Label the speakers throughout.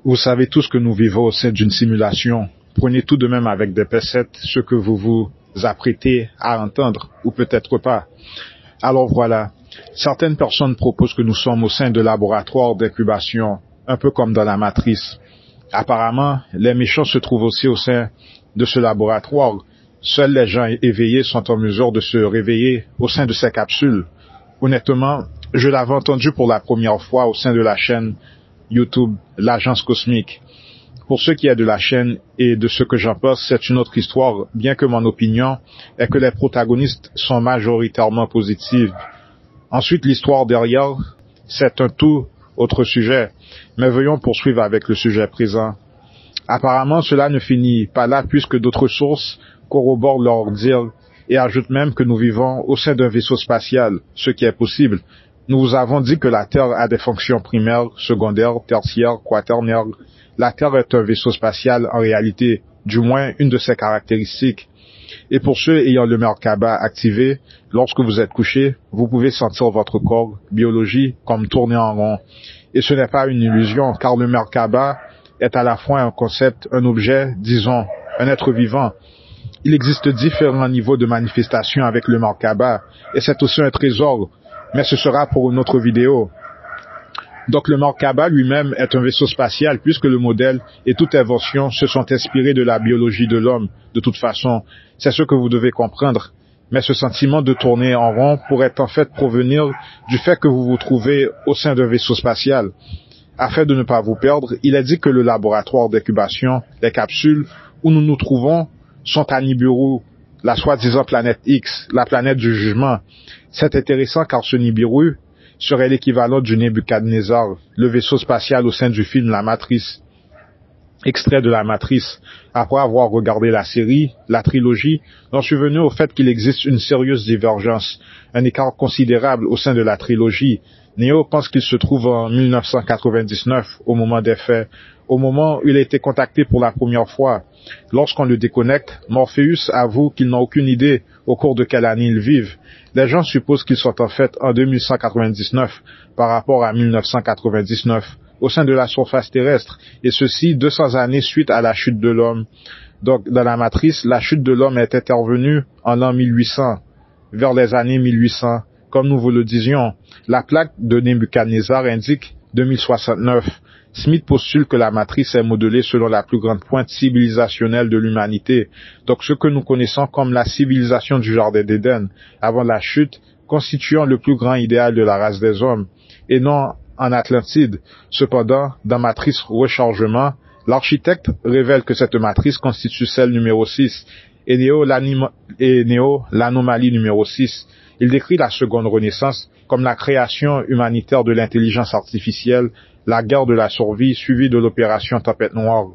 Speaker 1: Vous savez tous que nous vivons au sein d'une simulation. Prenez tout de même avec des pincettes ce que vous vous apprêtez à entendre, ou peut-être pas. Alors voilà, certaines personnes proposent que nous sommes au sein de laboratoires d'incubation, un peu comme dans la matrice. Apparemment, les méchants se trouvent aussi au sein de ce laboratoire. Seuls les gens éveillés sont en mesure de se réveiller au sein de ces capsules. Honnêtement, je l'avais entendu pour la première fois au sein de la chaîne YouTube, l'Agence Cosmique. Pour ce qui est de la chaîne et de ce que j'en pense, c'est une autre histoire, bien que mon opinion est que les protagonistes sont majoritairement positifs. Ensuite, l'histoire derrière, c'est un tout autre sujet, mais veuillons poursuivre avec le sujet présent. Apparemment, cela ne finit pas là puisque d'autres sources corroborent leur dire et ajoutent même que nous vivons au sein d'un vaisseau spatial, ce qui est possible. Nous vous avons dit que la Terre a des fonctions primaires, secondaires, tertiaires, quaternaires. La Terre est un vaisseau spatial en réalité, du moins une de ses caractéristiques. Et pour ceux ayant le Merkaba activé, lorsque vous êtes couché, vous pouvez sentir votre corps, biologie, comme tourner en rond. Et ce n'est pas une illusion, car le Merkaba est à la fois un concept, un objet, disons, un être vivant. Il existe différents niveaux de manifestation avec le Merkaba, et c'est aussi un trésor, mais ce sera pour une autre vidéo. Donc le Merkaba lui-même est un vaisseau spatial puisque le modèle et toute invention se sont inspirés de la biologie de l'homme. De toute façon, c'est ce que vous devez comprendre. Mais ce sentiment de tourner en rond pourrait en fait provenir du fait que vous vous trouvez au sein d'un vaisseau spatial. Afin de ne pas vous perdre, il est dit que le laboratoire d'incubation, les capsules où nous nous trouvons, sont à Nibiru, la soi-disant planète X, la planète du jugement. C'est intéressant car ce Nibiru serait l'équivalent du Nebuchadnezzar, le vaisseau spatial au sein du film La Matrice. Extrait de La Matrice. Après avoir regardé la série, la trilogie, j'en suis venu au fait qu'il existe une sérieuse divergence, un écart considérable au sein de la trilogie. Neo pense qu'il se trouve en 1999, au moment des faits, au moment où il a été contacté pour la première fois. Lorsqu'on le déconnecte, Morpheus avoue qu'il n'a aucune idée au cours de quelle année ils vivent. Les gens supposent qu'ils sont en fait en 2199 par rapport à 1999 au sein de la surface terrestre, et ceci 200 années suite à la chute de l'homme. Donc, dans la matrice, la chute de l'homme est intervenue en l'an 1800, vers les années 1800. Comme nous vous le disions, la plaque de Nebuchadnezzar indique 2069. Smith postule que la matrice est modelée selon la plus grande pointe civilisationnelle de l'humanité. Donc ce que nous connaissons comme la civilisation du Jardin d'Éden, avant la chute, constituant le plus grand idéal de la race des hommes, et non en Atlantide. Cependant, dans Matrice Rechargement, l'architecte révèle que cette matrice constitue celle numéro 6, et Néo l'anomalie numéro 6. Il décrit la seconde renaissance comme la création humanitaire de l'intelligence artificielle, la guerre de la survie suivie de l'opération Tempête Noire.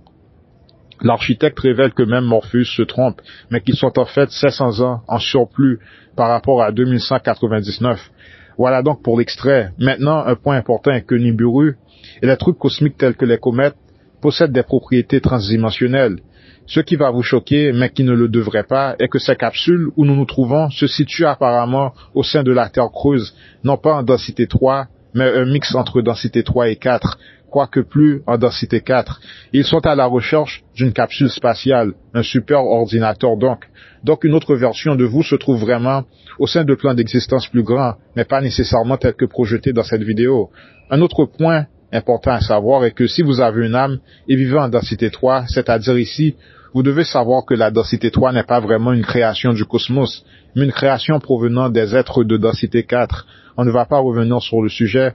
Speaker 1: L'architecte révèle que même Morpheus se trompe, mais qu'ils sont en fait 500 ans en surplus par rapport à 2199. Voilà donc pour l'extrait. Maintenant, un point important est que Nibiru et les trucs cosmiques tels que les comètes possèdent des propriétés transdimensionnelles. Ce qui va vous choquer, mais qui ne le devrait pas, est que ces capsules où nous nous trouvons se situent apparemment au sein de la Terre creuse, non pas en densité 3, mais un mix entre densité 3 et 4, quoique plus en densité 4. Ils sont à la recherche d'une capsule spatiale, un super ordinateur donc. Donc une autre version de vous se trouve vraiment au sein de plans d'existence plus grands, mais pas nécessairement tel que projeté dans cette vidéo. Un autre point important à savoir est que si vous avez une âme et vivez en densité 3, c'est-à-dire ici, vous devez savoir que la densité 3 n'est pas vraiment une création du cosmos, mais une création provenant des êtres de densité 4. On ne va pas revenir sur le sujet,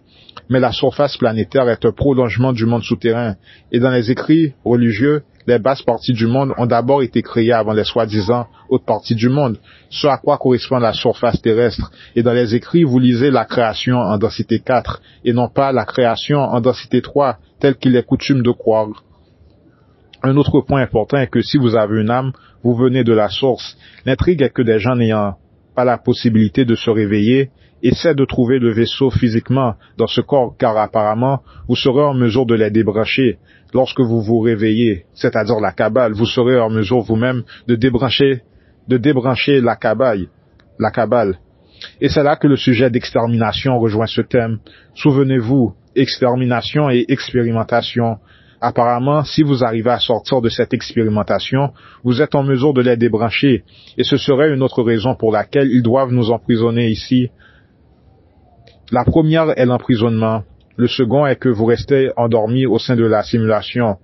Speaker 1: mais la surface planétaire est un prolongement du monde souterrain. Et dans les écrits religieux, les basses parties du monde ont d'abord été créées avant les soi-disant hautes parties du monde, ce à quoi correspond la surface terrestre. Et dans les écrits, vous lisez la création en densité 4, et non pas la création en densité 3, tel qu'il est coutume de croire. Un autre point important est que si vous avez une âme, vous venez de la source. L'intrigue est que des gens n'ayant pas la possibilité de se réveiller essaient de trouver le vaisseau physiquement dans ce corps, car apparemment, vous serez en mesure de les débrancher. Lorsque vous vous réveillez, c'est-à-dire la Kabbale, vous serez en mesure vous-même de débrancher la Kabbale. Et c'est là que le sujet d'extermination rejoint ce thème. Souvenez-vous, extermination et expérimentation. Apparemment, si vous arrivez à sortir de cette expérimentation, vous êtes en mesure de les débrancher, et ce serait une autre raison pour laquelle ils doivent nous emprisonner ici. La première est l'emprisonnement. Le second est que vous restez endormi au sein de la simulation.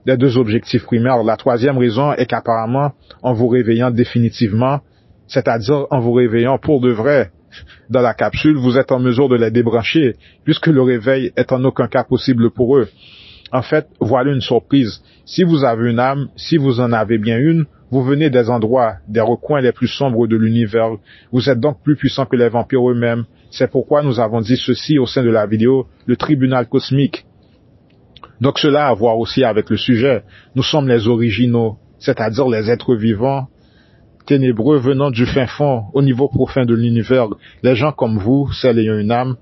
Speaker 1: Les deux objectifs primaires. La troisième raison est qu'apparemment, en vous réveillant définitivement, c'est-à-dire en vous réveillant pour de vrai dans la capsule, vous êtes en mesure de les débrancher, puisque le réveil est en aucun cas possible pour eux. En fait, voilà une surprise. Si vous avez une âme, si vous en avez bien une, vous venez des endroits, des recoins les plus sombres de l'univers. Vous êtes donc plus puissant que les vampires eux-mêmes. C'est pourquoi nous avons dit ceci au sein de la vidéo, le tribunal cosmique. Donc cela a à voir aussi avec le sujet. Nous sommes les originaux, c'est-à-dire les êtres vivants, ténébreux venant du fin fond, au niveau profond de l'univers. Les gens comme vous, celles ayant une âme,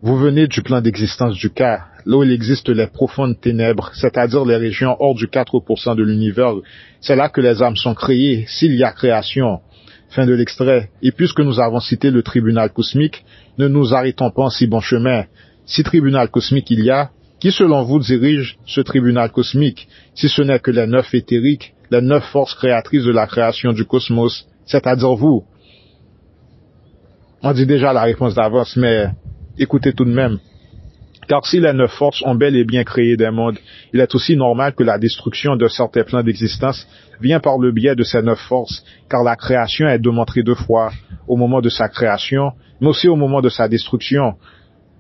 Speaker 1: vous venez du plan d'existence du cas, là où il existe les profondes ténèbres, c'est-à-dire les régions hors du 4% de l'univers. C'est là que les âmes sont créées, s'il y a création. Fin de l'extrait. Et puisque nous avons cité le tribunal cosmique, ne nous arrêtons pas en si bon chemin. Si tribunal cosmique il y a, qui selon vous dirige ce tribunal cosmique, si ce n'est que les 9 éthériques, les 9 forces créatrices de la création du cosmos, c'est-à-dire vous? On dit déjà la réponse d'avance, mais écoutez tout de même. Car si les 9 forces ont bel et bien créé des mondes, il est aussi normal que la destruction de certains plans d'existence vient par le biais de ces 9 forces, car la création est démontrée 2 fois, au moment de sa création, mais aussi au moment de sa destruction.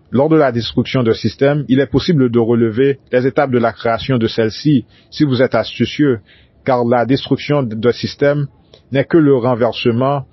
Speaker 1: Lors de la destruction d'un système, il est possible de relever les étapes de la création de celle-ci, si vous êtes astucieux, car la destruction d'un système n'est que le renversement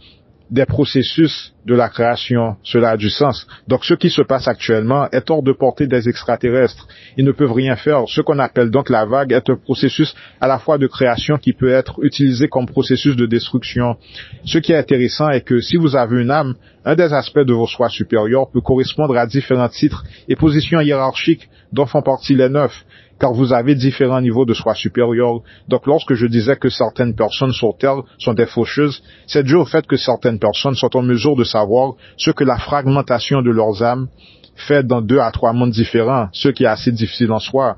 Speaker 1: des processus de la création. Cela a du sens. Donc ce qui se passe actuellement est hors de portée des extraterrestres. Ils ne peuvent rien faire. Ce qu'on appelle donc la vague est un processus à la fois de création qui peut être utilisé comme processus de destruction. Ce qui est intéressant est que si vous avez une âme, un des aspects de vos soi supérieurs peut correspondre à différents titres et positions hiérarchiques dont font partie les 9. Car vous avez différents niveaux de soi supérieur. Donc lorsque je disais que certaines personnes sur Terre sont des faucheuses, c'est dû au fait que certaines personnes sont en mesure de savoir ce que la fragmentation de leurs âmes fait dans 2 à 3 mondes différents, ce qui est assez difficile en soi.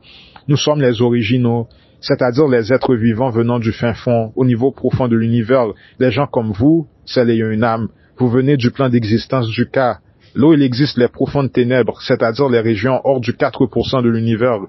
Speaker 1: Nous sommes les originaux, c'est-à-dire les êtres vivants venant du fin fond, au niveau profond de l'univers. Les gens comme vous, celles ayant une âme, vous venez du plan d'existence du cas, là où il existe les profondes ténèbres, c'est-à-dire les régions hors du 4% de l'univers.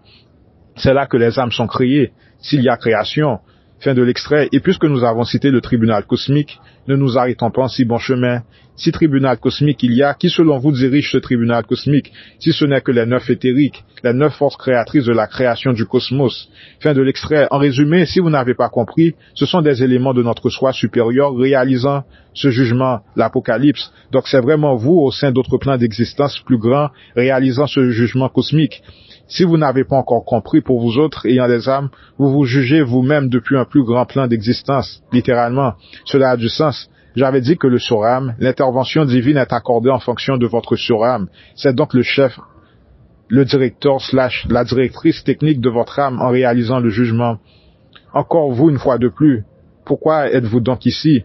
Speaker 1: C'est là que les âmes sont créées, s'il y a création. Fin de l'extrait. Et puisque nous avons cité le tribunal cosmique, ne nous arrêtons pas en si bon chemin. Si tribunal cosmique il y a, qui selon vous dirige ce tribunal cosmique, si ce n'est que les 9 éthériques, les 9 forces créatrices de la création du cosmos? Fin de l'extrait. En résumé, si vous n'avez pas compris, ce sont des éléments de notre soi supérieur réalisant ce jugement, l'apocalypse. Donc c'est vraiment vous, au sein d'autres plans d'existence plus grands, réalisant ce jugement cosmique. Si vous n'avez pas encore compris, pour vous autres ayant des âmes, vous vous jugez vous-même depuis un plus grand plan d'existence, littéralement. Cela a du sens. J'avais dit que le surâme, l'intervention divine est accordée en fonction de votre surâme. C'est donc le chef, le directeur / la directrice technique de votre âme en réalisant le jugement. Encore vous, une fois de plus, pourquoi êtes-vous donc ici?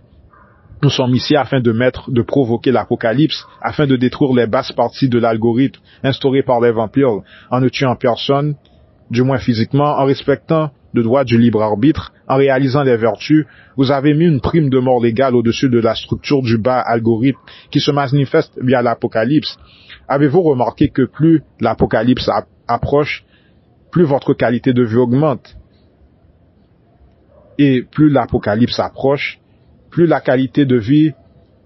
Speaker 1: Nous sommes ici afin de provoquer l'apocalypse, afin de détruire les basses parties de l'algorithme instauré par les vampires, en ne tuant personne, du moins physiquement, en respectant le droit du libre arbitre, en réalisant les vertus. Vous avez mis une prime de mort légale au-dessus de la structure du bas algorithme qui se manifeste via l'apocalypse. Avez-vous remarqué que plus l'apocalypse approche, plus votre qualité de vie augmente? Et plus l'apocalypse approche, plus la qualité de vie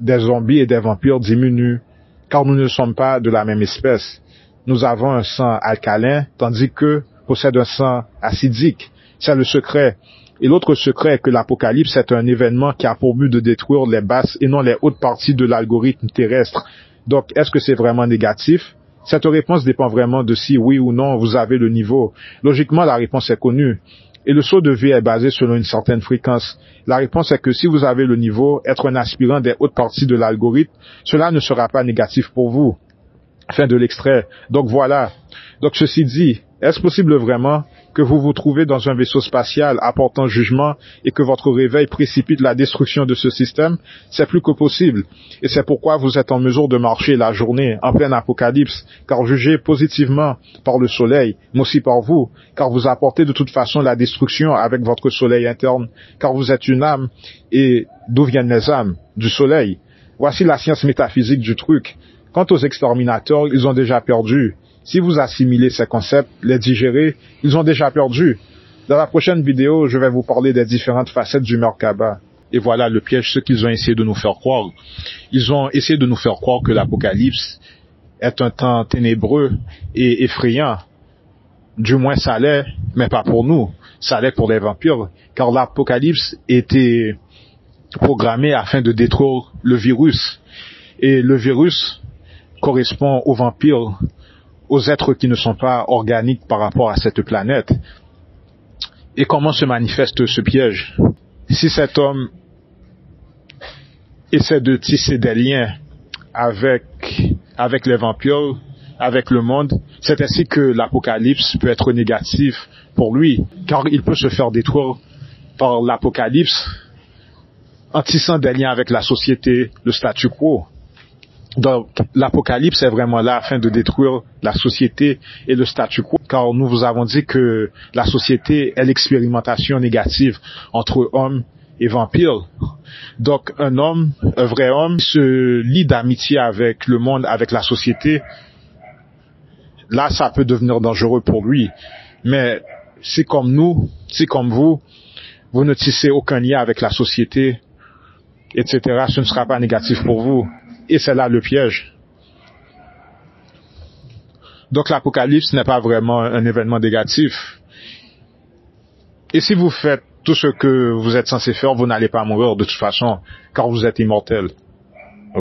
Speaker 1: des zombies et des vampires diminue, car nous ne sommes pas de la même espèce. Nous avons un sang alcalin, tandis qu'eux possèdent un sang acidique. C'est le secret. Et l'autre secret est que l'apocalypse est un événement qui a pour but de détruire les basses et non les hautes parties de l'algorithme terrestre. Donc, est-ce que c'est vraiment négatif? Cette réponse dépend vraiment de si oui ou non vous avez le niveau. Logiquement, la réponse est connue. Et le saut de vie est basé selon une certaine fréquence. La réponse est que si vous avez le niveau, être un aspirant des hautes parties de l'algorithme, cela ne sera pas négatif pour vous. Fin de l'extrait. Donc voilà. Donc ceci dit, Est-ce possible vraiment que vous vous trouvez dans un vaisseau spatial apportant jugement et que votre réveil précipite la destruction de ce système? C'est plus que possible. Et c'est pourquoi vous êtes en mesure de marcher la journée en plein apocalypse, car jugé positivement par le soleil, mais aussi par vous, car vous apportez de toute façon la destruction avec votre soleil interne, car vous êtes une âme. Et d'où viennent les âmes? Du soleil. Voici la science métaphysique du truc. Quant aux exterminateurs, ils ont déjà perdu. Si vous assimilez ces concepts, les digérez, ils ont déjà perdu. Dans la prochaine vidéo, je vais vous parler des différentes facettes du Merkaba. Et voilà le piège, ce qu'ils ont essayé de nous faire croire. Ils ont essayé de nous faire croire que l'Apocalypse est un temps ténébreux et effrayant. Du moins ça l'est, mais pas pour nous. Ça l'est pour les vampires, car l'Apocalypse était programmé afin de détruire le virus. Et le virus correspond aux vampires, aux êtres qui ne sont pas organiques par rapport à cette planète. Et comment se manifeste ce piège? Si cet homme essaie de tisser des liens avec les vampires, avec le monde, c'est ainsi que l'Apocalypse peut être négatif pour lui, car il peut se faire détruire par l'Apocalypse en tissant des liens avec la société, le statu quo. Donc, l'Apocalypse est vraiment là afin de détruire la société et le statu quo, car nous vous avons dit que la société est l'expérimentation négative entre hommes et vampires. Donc, un vrai homme, se lie d'amitié avec le monde, avec la société. Là, ça peut devenir dangereux pour lui. Mais si comme nous, si comme vous ne tissez aucun lien avec la société, etc., ce ne sera pas négatif pour vous. Et c'est là le piège. Donc l'Apocalypse n'est pas vraiment un événement négatif. Et si vous faites tout ce que vous êtes censé faire, vous n'allez pas mourir de toute façon, car vous êtes immortel.